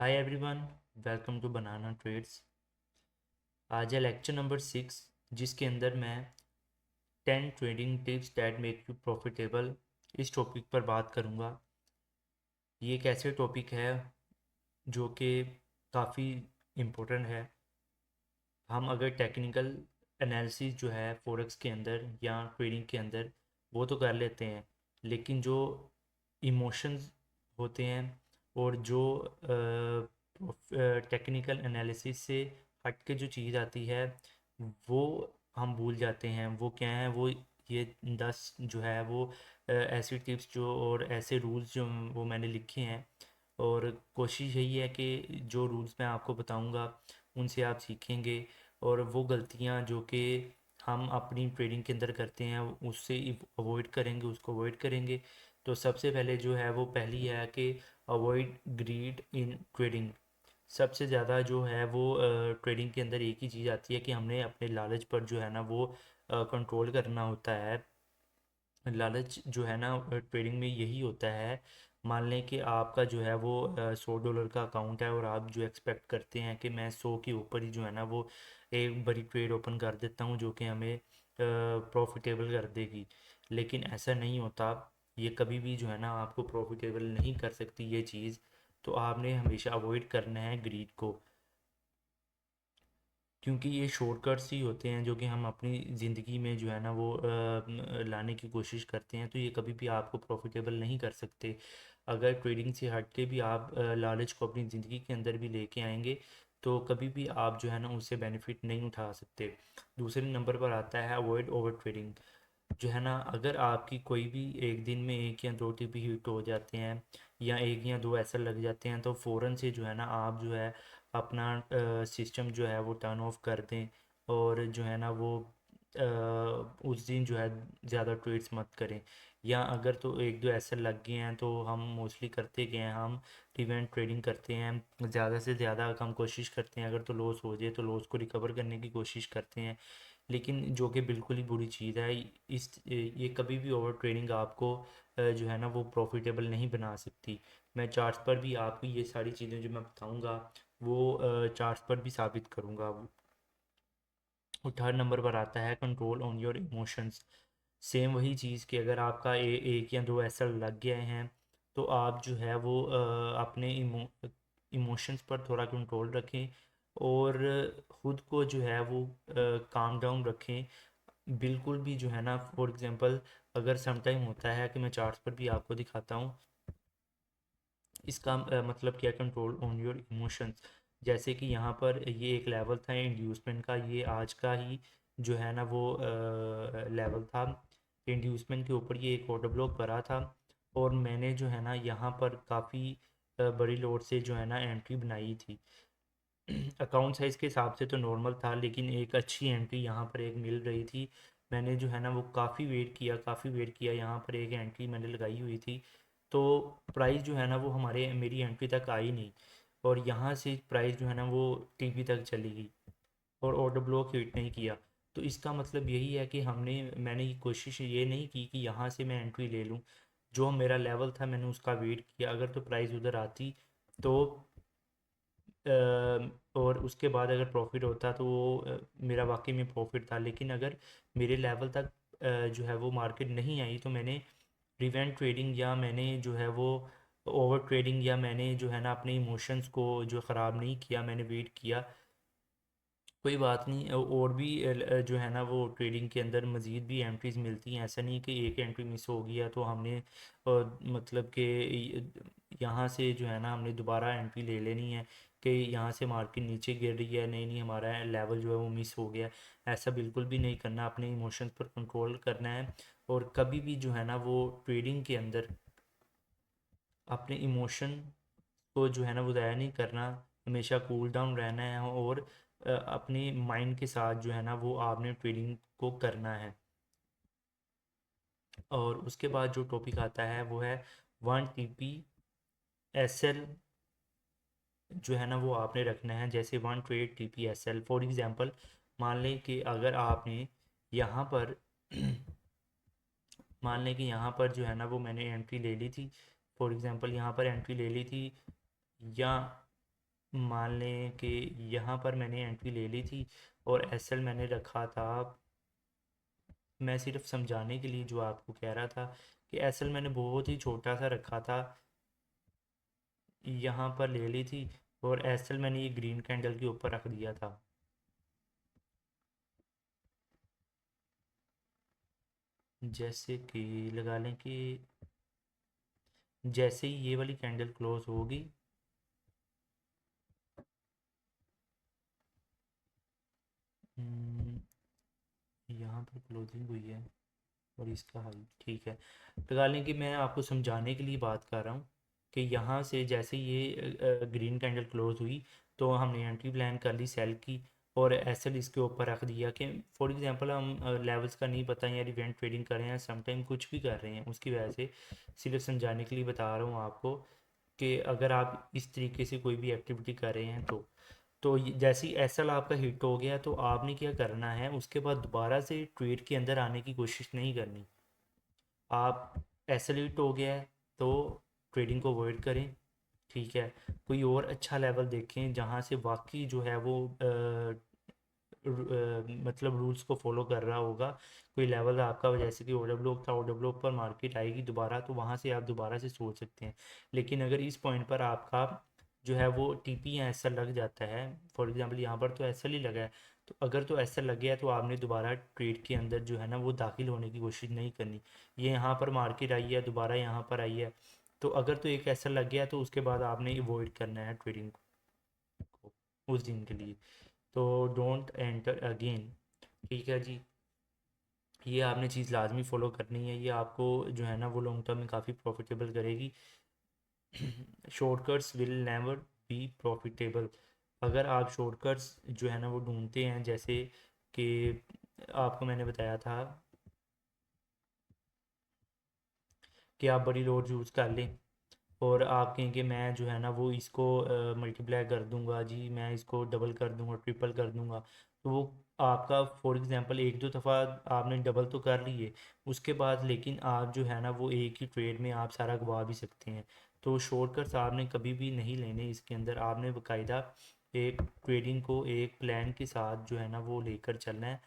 Hi everyone, welcome to banana trades. आज है lecture number 6, जिसके अंदर मैं 10 trading tips that make you profitable इस टॉपिक पर बात करूंगा। ये एक ऐसे टॉपिक है जो कि काफ़ी इम्पोर्टेंट है। हम अगर टेक्निकल एनालिसिस जो है फॉरेक्स के अंदर या ट्रेडिंग के अंदर वो तो कर लेते हैं, लेकिन जो इमोशंस होते हैं और जो टेक्निकल एनालिसिस से हट के जो चीज़ आती है वो हम भूल जाते हैं। वो क्या है? वो ये 10 जो है वो ऐसी टिप्स जो और ऐसे रूल्स जो वो मैंने लिखे हैं, और कोशिश यही है कि जो रूल्स मैं आपको बताऊंगा उनसे आप सीखेंगे, और वो गलतियां जो कि हम अपनी ट्रेडिंग के अंदर करते हैं उससे अवॉइड करेंगे, उसको अवॉइड करेंगे। तो सबसे पहले जो है वो पहली है कि अवॉइड ग्रीड इन ट्रेडिंग। सबसे ज़्यादा जो है वो ट्रेडिंग के अंदर एक ही चीज़ आती है कि हमने अपने लालच पर जो है ना वो कंट्रोल करना होता है। लालच जो है ना ट्रेडिंग में यही होता है। मान लें कि आपका जो है वो $100 का अकाउंट है और आप जो एक्सपेक्ट करते हैं कि मैं 100 के ऊपर ही जो है ना वो एक बड़ी ट्रेड ओपन कर देता हूँ जो कि हमें प्रॉफिटेबल कर देगी, लेकिन ऐसा नहीं होता। ये कभी भी जो है ना आपको प्रॉफिटेबल नहीं कर सकती ये चीज़। तो आपने हमेशा अवॉइड करना है ग्रीड को, क्योंकि ये शॉर्टकट्स ही होते हैं जो कि हम अपनी ज़िंदगी में जो है ना वो लाने की कोशिश करते हैं। तो ये कभी भी आपको प्रॉफिटेबल नहीं कर सकते। अगर ट्रेडिंग से हट के भी आप लालच को अपनी ज़िंदगी के अंदर भी लेके आएंगे तो कभी भी आप जो है ना उससे बेनिफिट नहीं उठा सकते। दूसरे नंबर पर आता है अवॉइड ओवर ट्रेडिंग। जो है ना, अगर आपकी कोई भी एक दिन में एक या दो टिप हिट हो जाते हैं या एक या दो ऐसा लग जाते हैं तो फ़ौरन से जो है ना आप जो है अपना सिस्टम जो है वो टर्न ऑफ कर दें, और जो है ना वो उस दिन जो है ज़्यादा ट्रेड्स मत करें। या अगर तो एक दो ऐसे लग गए हैं तो हम मोस्टली करते गए हैं, हम डिवेंट ट्रेडिंग करते हैं। ज़्यादा से ज़्यादा हम कोशिश करते हैं अगर तो लॉस हो जाए तो लॉस को रिकवर करने की कोशिश करते हैं, लेकिन जो कि बिल्कुल ही बुरी चीज़ है। इस ये कभी भी ओवर ट्रेडिंग आपको जो है ना वो प्रॉफिटेबल नहीं बना सकती। मैं चार्ट्स पर भी आपको ये सारी चीज़ें जो मैं बताऊंगा वो चार्ट्स पर भी साबित करूंगा। और थर्ड नंबर पर आता है control on your emotions. Same वही चीज़ कि अगर आपका एक या दो ऐसा लग गए हैं तो आप जो है वो अपने इमोशंस पर थोड़ा कंट्रोल रखें, और ख़ुद को जो है वो काम डाउन रखें। बिल्कुल भी जो है ना, फॉर एग्जांपल अगर सम टाइम होता है कि मैं चार्ट्स पर भी आपको दिखाता हूँ इसका मतलब क्या, कंट्रोल ऑन योर इमोशंस। जैसे कि यहाँ पर ये एक लेवल था इंड्यूसमेंट का, ये आज का ही जो है ना वो लेवल था। इंड्यूसमेंट के ऊपर ये एक ऑर्डर ब्लॉक भरा था, और मैंने जो है ना यहाँ पर काफ़ी बड़ी लोड से जो है ना एंट्री बनाई थी। अकाउंट साइज़ के हिसाब से तो नॉर्मल था, लेकिन एक अच्छी एंट्री यहाँ पर एक मिल रही थी। मैंने जो है ना वो काफ़ी वेट किया, यहाँ पर एक एंट्री मैंने लगाई हुई थी। तो प्राइस जो है ना वो हमारे मेरी एंट्री तक आई नहीं, और यहाँ से प्राइस जो है ना वो टीपी तक चली गई और ऑर्डर ब्लॉक हिट नहीं किया। तो इसका मतलब यही है कि मैंने ये कोशिश ये नहीं की कि यहाँ से मैं एंट्री ले लूँ। जो मेरा लेवल था मैंने उसका वेट किया, अगर तो प्राइस उधर आती तो और उसके बाद अगर प्रॉफिट होता तो वो मेरा वाकई में प्रॉफिट था। लेकिन अगर मेरे लेवल तक जो है वो मार्केट नहीं आई तो मैंने प्रिवेंट ट्रेडिंग, या मैंने जो है वो ओवर ट्रेडिंग, या मैंने जो है ना अपने इमोशंस को जो ख़राब नहीं किया, मैंने वेट किया। कोई बात नहीं, और भी जो है ना वो ट्रेडिंग के अंदर मज़ीद भी एंट्रीज मिलती हैं। ऐसा नहीं कि एक एंट्री मिस हो गया तो हमने मतलब कि यहाँ से जो है ना हमने दोबारा एंट्री ले लेनी है कि यहाँ से मार्केट नीचे गिर रही है, नहीं नहीं हमारा लेवल जो है वो मिस हो गया। ऐसा बिल्कुल भी नहीं करना, अपने इमोशंस पर कंट्रोल करना है। और कभी भी जो है ना वो ट्रेडिंग के अंदर अपने इमोशन को जो है ना वो ज़ाया नहीं करना। हमेशा कूल डाउन रहना है, और अपने माइंड के साथ जो है ना वो आपने ट्रेडिंग को करना है। और उसके बाद जो टॉपिक आता है वो है 1 TP SL जो है ना वो आपने रखना है। जैसे 1 trade TP SL for example, मान लें कि अगर आपने यहाँ पर मान लें कि यहाँ पर जो है ना वो मैंने एंट्री ले ली थी। फॉर एग्ज़ाम्पल यहाँ पर एंट्री ले ली थी, या मान लें कि यहाँ पर मैंने एंट्री ले ली थी और एसएल मैंने रखा था। मैं सिर्फ समझाने के लिए जो आपको कह रहा था कि एसएल मैंने बहुत ही छोटा सा रखा था, यहाँ पर ले ली थी, और एसएल मैंने ये ग्रीन कैंडल के ऊपर रख दिया था। जैसे कि लगा लें कि जैसे ही ये वाली कैंडल क्लोज होगी, यहाँ पर क्लोजिंग हुई है और इसका हाई ठीक है। लगा लें कि मैं आपको समझाने के लिए बात कर रहा हूँ कि यहाँ से जैसे ये ग्रीन कैंडल क्लोज हुई तो हमने एंट्री प्लान कर ली सेल की, और एसएल इसके ऊपर रख दिया कि फॉर एग्जांपल हम लेवल्स का नहीं पता या इवेंट ट्रेडिंग कर रहे हैं, समटाइम कुछ भी कर रहे हैं, उसकी वजह से सिर्फ समझाने के लिए बता रहा हूँ आपको कि अगर आप इस तरीके से कोई भी एक्टिविटी कर रहे हैं तो जैसे ही एसएल आपका हिट हो गया तो आपने क्या करना है, उसके बाद दोबारा से ट्रेड के अंदर आने की कोशिश नहीं करनी। आप एसएल हिट हो गया है तो ट्रेडिंग को अवॉइड करें, ठीक है। कोई और अच्छा लेवल देखें जहाँ से वाकई जो है वो मतलब रूल्स को फॉलो कर रहा होगा। कोई लेवल आपका जैसे कि ओडब्ल्यू था, ओडब्ल्यू पर मार्केट आएगी दोबारा तो वहाँ से आप दोबारा से सोच सकते हैं। लेकिन अगर इस पॉइंट पर आपका जो है वो टीपी या एसएल लग जाता है, फॉर एग्जांपल यहाँ पर तो एसएल ही लगा है, तो अगर तो एसएल लग गया तो आपने दोबारा ट्रेड के अंदर जो है ना वो दाखिल होने की कोशिश नहीं करनी। ये यहाँ पर मार्केट आई है, दोबारा यहाँ पर आई है, तो अगर तो एक एसएल लग गया तो उसके बाद आपने अवॉइड करना है ट्रेडिंग को उस दिन के लिए। तो डोंट एंटर अगेन, ठीक है जी। ये आपने चीज़ लाजमी फॉलो करनी है, ये आपको जो है ना वो लॉन्ग टर्म में काफ़ी प्रॉफिटेबल करेगी। Shortcuts will never be profitable. अगर आप शॉर्टकट्स जो है ना वो ढूंढते हैं, जैसे कि आपको मैंने बताया था कि आप बड़ी लोड यूज़ कर लें और आप कहें कि मैं जो है ना वो इसको मल्टीप्लाई कर दूंगा जी, मैं इसको डबल कर दूंगा, ट्रिपल कर दूंगा, तो वो आपका फॉर एग्जांपल एक दो दफ़ा आपने डबल तो कर लिए, उसके बाद लेकिन आप जो है ना वो एक ही ट्रेड में आप सारा गवा भी सकते हैं। तो शॉर्टकट्स आपने कभी भी नहीं लेने, इसके अंदर आपने बाकायदा एक ट्रेडिंग को एक प्लान के साथ जो है ना वो लेकर चलना है।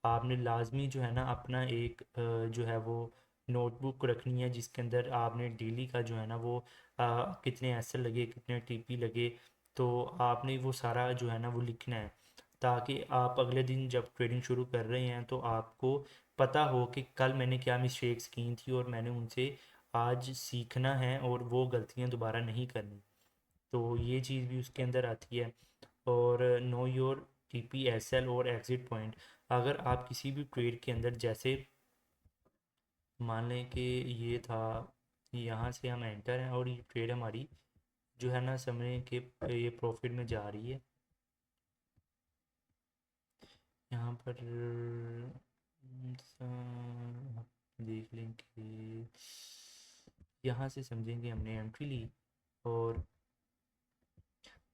आपने लाजमी जो है ना अपना एक जो है वो नोटबुक रखनी है जिसके अंदर आपने डेली का जो है ना वो कितने एसएल लगे, कितने टीपी लगे, तो आपने वो सारा जो है ना वो लिखना है, ताकि आप अगले दिन जब ट्रेडिंग शुरू कर रहे हैं तो आपको पता हो कि कल मैंने क्या मिस्टेक्स की थी और मैंने उनसे आज सीखना है और वो गलतियां दोबारा नहीं करनी। तो ये चीज़ भी उसके अंदर आती है। और नो योर टीपी एसएल और एग्ज़िट पॉइंट। अगर आप किसी भी ट्रेड के अंदर जैसे मान लें कि ये था, यहाँ से हम एंटर हैं और ये ट्रेड हमारी जो है ना समझें कि ये प्रॉफिट में जा रही है। यहाँ पर देख लें कि यहाँ से समझेंगे हमने एंट्री ली, और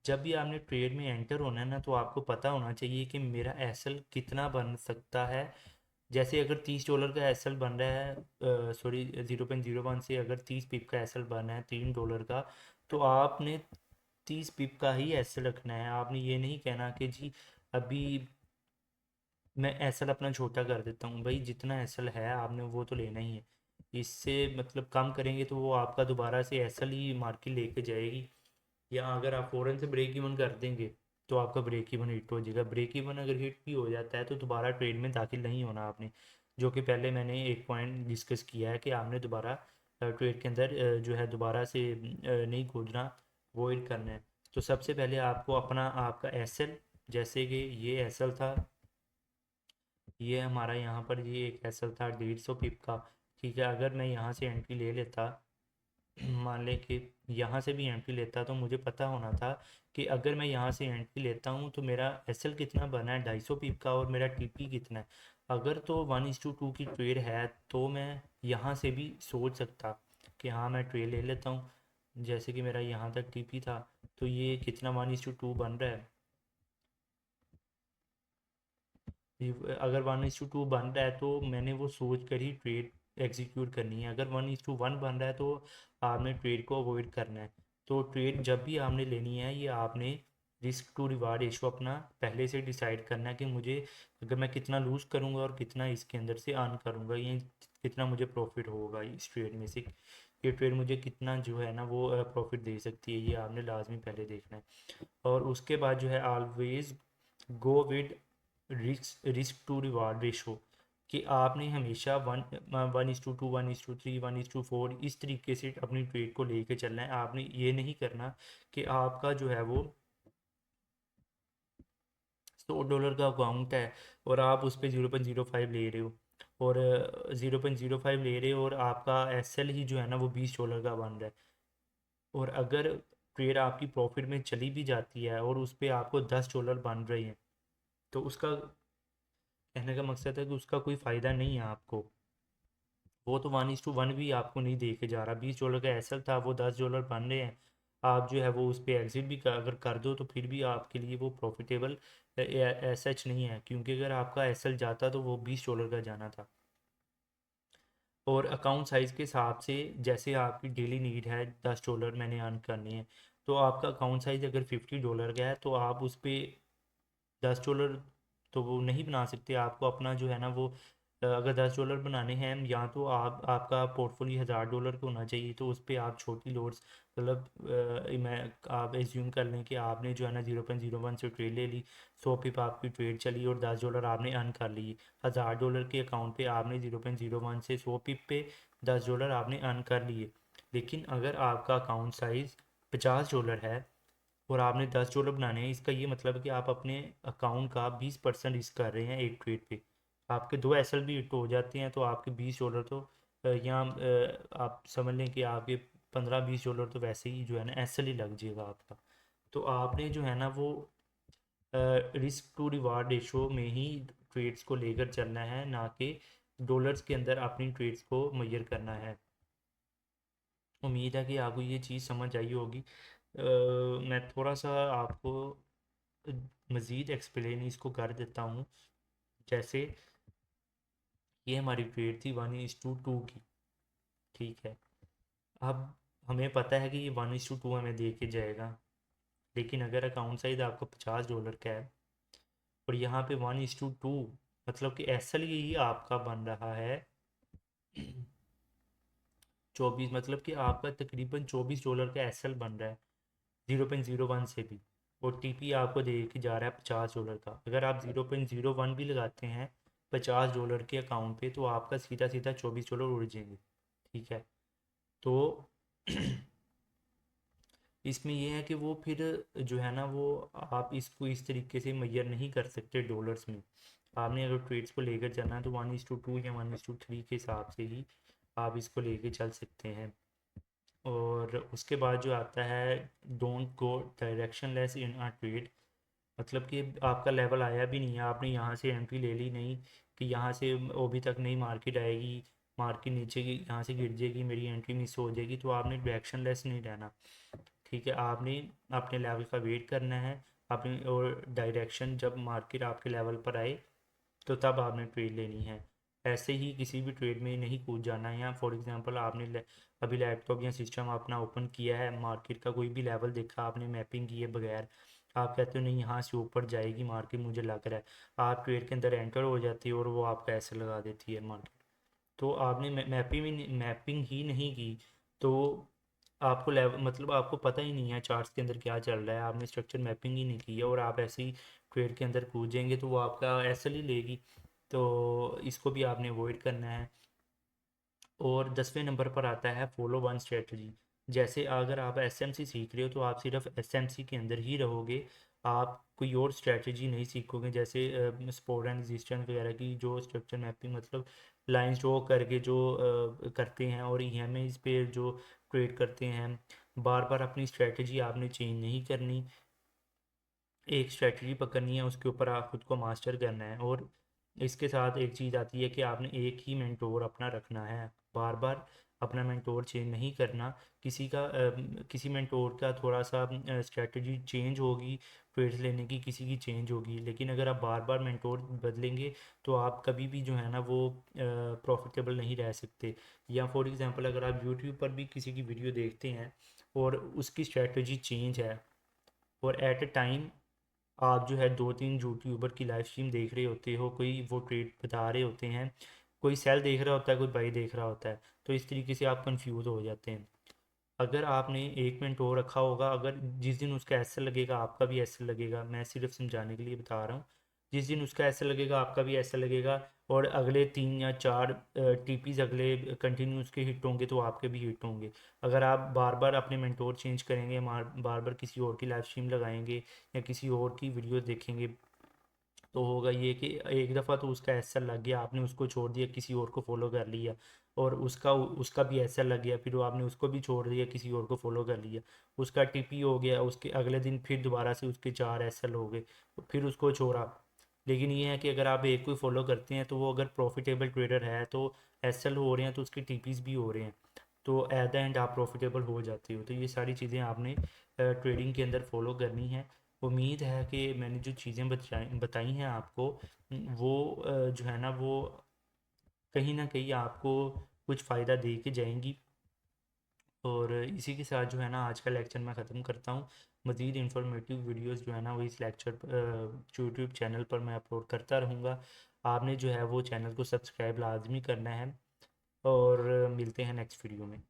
जब भी आपने ट्रेड में एंटर होना है ना तो आपको पता होना चाहिए कि मेरा एसएल कितना बन सकता है। जैसे अगर $30 का एसएल बन रहा है, सॉरी 0.01 से अगर 30 पिप का एसएल बना है $3 का, तो आपने 30 पिप का ही एसएल रखना है। आपने ये नहीं कहना कि जी अभी मैं एसएल अपना छोटा कर देता हूँ। भाई जितना एसएल है आपने वो तो लेना ही है, इससे मतलब कम करेंगे तो वो आपका दोबारा से एसएल ही मार्केट लेके जाएगी। या अगर आप फ़ौरन से ब्रेक इवन कर देंगे तो आपका ब्रेक इवन हिट हो जाएगा। ब्रेक इवन अगर हिट भी हो जाता है तो दोबारा ट्रेड में दाखिल नहीं होना आपने, जो कि पहले मैंने एक पॉइंट डिस्कस किया है कि आपने दोबारा ट्रेड के अंदर जो है दोबारा से नहीं कूदना, अवॉइड करना है। तो सबसे पहले आपको अपना आपका एसएल, जैसे कि ये एसएल था, ये हमारा यहाँ पर ये एक एसएल था 150 पिप का, ठीक है। अगर मैं यहाँ से एंट्री ले लेता, मान लें कि यहाँ से भी एंट्री लेता, तो मुझे पता होना था कि अगर मैं यहाँ से एंट्री लेता हूँ तो मेरा एसएल कितना बना है 250 पिप का और मेरा टीपी कितना है। अगर तो 1:2 की ट्रेड है तो मैं यहाँ से भी सोच सकता कि हाँ मैं ट्रेड ले लेता हूँ। जैसे कि मेरा यहाँ तक टीपी था, तो ये कितना 1:2 बन रहा है। अगर 1:2 बन रहा है तो मैंने वो सोच कर ही ट्रेड एग्जीक्यूट करनी है। अगर 1:1 बन रहा है तो आपने ट्रेड को अवॉइड करना है। तो ट्रेड जब भी आपने लेनी है ये आपने रिस्क टू रिवार्ड रेशो अपना पहले से डिसाइड करना है कि मुझे अगर मैं कितना लूज़ करूँगा और कितना इसके अंदर से अर्न करूँगा, ये कितना मुझे प्रॉफिट होगा इस ट्रेड में से, ये ट्रेड मुझे कितना जो है ना वो प्रॉफिट दे सकती है, ये आपने लाजमी पहले देखना है। और उसके बाद जो है always go with risk risk to reward ratio, कि आपने हमेशा 1:2, 1:3, 1:4 इस तरीके से अपनी ट्रेड को लेके चलना है। आपने ये नहीं करना कि आपका जो है वो $100 का अकाउंट है और आप उस पर 0.05 ले रहे हो, और 0.05 ले रहे हो और आपका एसएल ही जो है ना वो $20 का बन रहा है। और अगर ट्रेड आपकी प्रॉफिट में चली भी जाती है और उस पर आपको $10 बन रहे हैं, तो उसका कहने का मकसद है कि उसका कोई फ़ायदा नहीं है आपको। वो तो 1:1 भी आपको नहीं दे के जा रहा, $20 का एसएल था, वो $10 बन रहे हैं। आप जो है वो उस पर एग्ज़िट भी अगर कर दो तो फिर भी आपके लिए वो प्रॉफिटेबल सच नहीं है, क्योंकि अगर आपका एसएल जाता तो वो $20 का जाना था। और अकाउंट साइज़ के हिसाब से, जैसे आपकी डेली नीड है $10 मैंने अर्न करनी है, तो आपका अकाउंट साइज़ अगर $50 का है तो आप उस पर $10 तो वो नहीं बना सकते। आपको अपना जो है ना वो अगर $10 बनाने हैं, या तो आपका पोर्टफोलियो $1000 का होना चाहिए, तो उस पर आप छोटी लोड्स मतलब मैं आप एज्यूम कर लें कि आपने जो है ना 0.01 से ट्रेड ले ली, 100 पिप आपकी ट्रेड चली और $10 आपने अर्न कर लिए। $1000 के अकाउंट पे आपने 0.01 से 100 पिप पे $10 आपने अर्न कर लिए। लेकिन अगर आपका अकाउंट साइज़ $50 है और आपने $10 बनाने हैं, इसका ये मतलब है कि आप अपने अकाउंट का 20% रिस्क कर रहे हैं एक ट्रेड पे। आपके 2 एसएल भी हिट हो जाते हैं तो आपके $20 तो आप समझ लें कि आपके $15-20 तो वैसे ही जो है ना एसएल ही लग जाएगा आपका। तो आपने जो है ना वो रिस्क टू रिवार्ड रेशो में ही ट्रेड्स को लेकर चलना है, ना कि डॉलर्स के अंदर अपनी ट्रेड्स को मेजर करना है। उम्मीद है कि आपको ये चीज़ समझ आई होगी। मैं थोड़ा सा आपको मज़ीद एक्सप्लेन इसको कर देता हूँ। जैसे ये हमारी ट्रेड थी 1:2 की, ठीक है। अब हमें पता है कि ये 1:2 हमें दे के जाएगा, लेकिन अगर अकाउंट साइज आपका $50 का है और यहाँ पे 1:2 मतलब कि एसल ही आपका बन रहा है 24, मतलब कि आपका तकरीबन $24 का एसएल बन रहा है 0.01 से भी, और टीपी आपको दे के जा रहा है $50 का। अगर आप 0.01 भी लगाते हैं $50 के अकाउंट पे तो आपका सीधा सीधा $24 उड़ जाएंगे, ठीक है। तो इसमें यह है कि वो फिर जो है ना वो आप इसको इस तरीके से मेजर नहीं कर सकते डॉलर्स में। आपने अगर ट्रेड्स को लेकर चलना है तो 1:2 या 1:3 के हिसाब से ही आप इसको लेके चल सकते हैं। और उसके बाद जो आता है don't go direction less in a trade, मतलब कि आपका लेवल आया भी नहीं है, आपने यहाँ से एंट्री ले ली नहीं कि यहाँ से अभी तक नहीं मार्केट आएगी, मार्केट नीचे की यहाँ से गिर जाएगी, मेरी एंट्री मिस हो जाएगी, तो आपने डायरेक्शन लेस नहीं रहना, ठीक है। आपने अपने लेवल का वेट करना है अपनी, और डायरेक्शन जब मार्केट आपके लेवल पर आए तो तब आपने ट्रेड लेनी है। ऐसे ही किसी भी ट्रेड में नहीं कूद जाना है। या फॉर एग्जांपल आपने अभी लैपटॉप या सिस्टम अपना ओपन किया है, मार्केट का कोई भी लेवल देखा आपने मैपिंग किए बगैर, आप कहते हो नहीं यहाँ से ऊपर जाएगी मार्केट मुझे लग रहा है, आप ट्रेड के अंदर एंटर हो जाती है और वो आपका ऐसे लगा देती है मार्केट। तो आपने मैपिंग ही नहीं की, तो आपको लेवल मतलब आपको पता ही नहीं है चार्ट्स के अंदर क्या चल रहा है, आपने स्ट्रक्चर मैपिंग ही नहीं की है और आप ऐसे ही ट्रेड के अंदर कूद जाएंगे तो वो आपका एसएल ही लेगी। तो इसको भी आपने अवॉइड करना है। और 10वें नंबर पर आता है फॉलो वन स्ट्रेटजी। जैसे अगर आप एसएमसी सीख रहे हो तो आप सिर्फ एसएमसी के अंदर ही रहोगे, आप कोई और स्ट्रेटजी नहीं सीखोगे। जैसे सपोर्ट एंड रेजिस्टेंस वगैरह की जो स्ट्रक्चर मैपिंग मतलब लाइन ड्रॉ करके जो करते हैं, और ईएमआई पे जो ट्रेड करते हैं, बार बार अपनी स्ट्रेटजी आपने चेंज नहीं करनी, एक स्ट्रेटजी पकड़नी है, उसके ऊपर आप खुद को मास्टर करना है। और इसके साथ एक चीज़ आती है कि आपने एक ही मेंटोर अपना रखना है, बार बार अपना मेंटोर चेंज नहीं करना। किसी मेंटोर का थोड़ा सा स्ट्रेटजी चेंज होगी ट्रेड्स लेने की, किसी की चेंज होगी, लेकिन अगर आप बार बार मेंटोर बदलेंगे तो आप कभी भी जो है ना वो प्रॉफिटेबल नहीं रह सकते। या फॉर एग्जांपल अगर आप यूट्यूब पर भी किसी की वीडियो देखते हैं और उसकी स्ट्रेटजी चेंज है, और एट अ टाइम आप जो है दो तीन यूट्यूबर की लाइव स्ट्रीम देख रहे होते हो, कोई वो ट्रेड बता रहे होते हैं, कोई सेल देख रहा होता है, कोई बाई देख रहा होता है, तो इस तरीके से आप कंफ्यूज हो जाते हैं। अगर आपने 1 मिनट और रखा होगा, अगर जिस दिन उसका ऐसे लगेगा आपका भी ऐसे लगेगा, मैं सिर्फ समझाने के लिए बता रहा हूँ, जिस दिन उसका ऐसे लगेगा आपका भी ऐसा लगेगा, और अगले 3 या 4 टीपीज अगले कंटिन्यू उसके हिट होंगे तो आपके भी हिट होंगे। अगर आप बार बार अपने मेंटोर चेंज करेंगे, बार बार किसी और की लाइव स्ट्रीम लगाएंगे या किसी और की वीडियो देखेंगे, तो होगा ये कि एक दफ़ा तो उसका ऐसा लग गया, आपने उसको छोड़ दिया, किसी और को फॉलो कर लिया, और उसका उसका भी ऐसा लग गया, फिर वो आपने उसको भी छोड़ दिया, किसी और को फॉलो कर लिया, उसका टीपी हो गया, उसके अगले दिन फिर दोबारा से उसके 4 एसएल हो गए, फिर उसको छोड़ा। लेकिन ये है कि अगर आप एक को फॉलो करते हैं तो वो अगर प्रॉफिटेबल ट्रेडर है तो एसएल हो रहे हैं तो उसके टीपीज भी हो रहे हैं, तो एट द एंड आप प्रॉफिटेबल हो जाते हो। तो ये सारी चीज़ें आपने ट्रेडिंग के अंदर फॉलो करनी है। उम्मीद है कि मैंने जो चीज़ें बताई हैं आपको, वो जो है ना वो कहीं ना कहीं आपको कुछ फ़ायदा दे के जाएंगी। और इसी के साथ जो है ना आज का लेक्चर मैं ख़त्म करता हूँ। मज़ीद इन्फॉर्मेटिव वीडियोस जो है ना वो इस लेक्चर यूट्यूब चैनल पर मैं अपलोड करता रहूँगा। आपने जो है वो चैनल को सब्सक्राइब लाजमी करना है, और मिलते हैं नेक्स्ट वीडियो में।